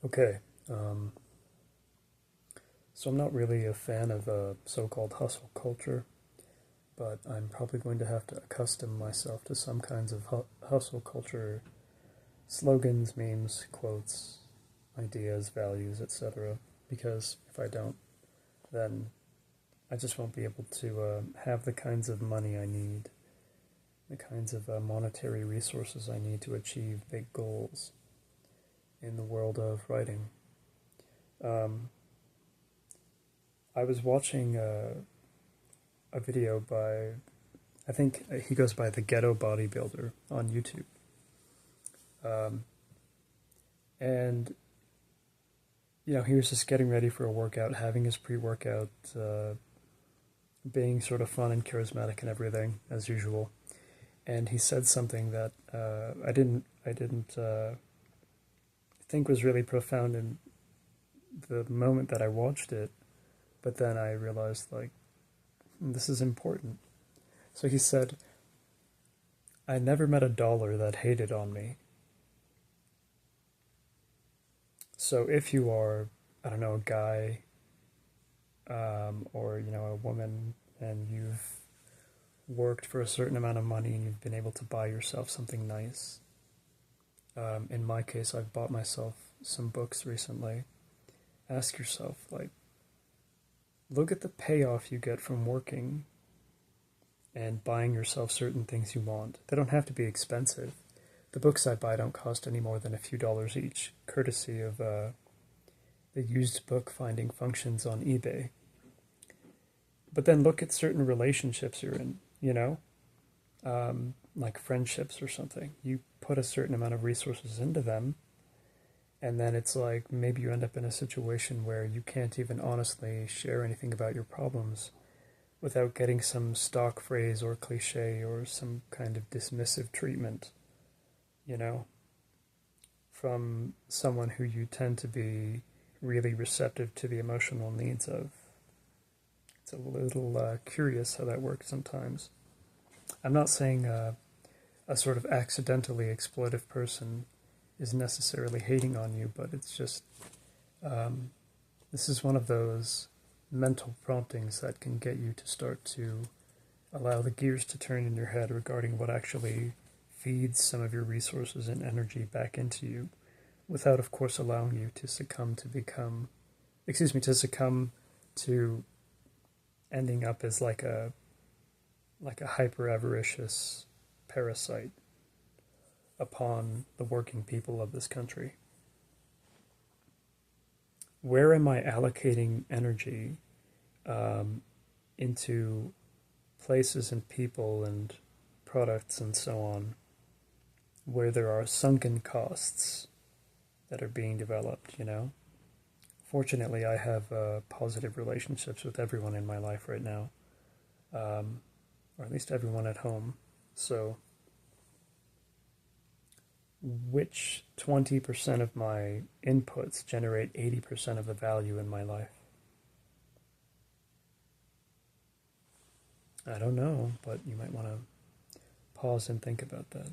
Okay, um, so I'm not really a fan of so-called hustle culture, but I'm probably going to have to accustom myself to some kinds of hustle culture slogans, memes, quotes, ideas, values, etc. Because if I don't, then I just won't be able to have the kinds of money I need, the kinds of monetary resources I need to achieve big goals in the world of writing. Um, I was watching a video by, I think he goes by the Ghetto Bodybuilder on YouTube. Um, and, he was just getting ready for a workout, having his pre workout, being sort of fun and charismatic and everything, as usual. And he said something that I didn't think was really profound in the moment that I watched it, but then I realized, like, this is important. So he said, I never met a dollar that hated on me. So if you are, I don't know, a guy, or, a woman, and you've worked for a certain amount of money and you've been able to buy yourself something nice. In my case, I've bought myself some books recently. Ask yourself, like, look at the payoff you get from working and buying yourself certain things you want. They don't have to be expensive. The books I buy don't cost any more than a few dollars each, courtesy of the used book finding functions on eBay. But then look at certain relationships you're in, like friendships or something. You put a certain amount of resources into them, and then it's like maybe you end up in a situation where you can't even honestly share anything about your problems without getting some stock phrase or cliche or some kind of dismissive treatment, you know, from someone who you tend to be really receptive to the emotional needs of. It's a little curious how that works sometimes. I'm not saying a sort of accidentally exploitive person is necessarily hating on you, but it's just this is one of those mental promptings that can get you to start to allow the gears to turn in your head regarding what actually feeds some of your resources and energy back into you, without, of course, allowing you to succumb to ending up as like a hyper avaricious parasite upon the working people of this country. Where am I allocating energy into places and people and products and so on where there are sunken costs that are being developed? Fortunately, I have positive relationships with everyone in my life right now, or at least everyone at home. So, which 20% of my inputs generate 80% of the value in my life? I don't know, but you might want to pause and think about that.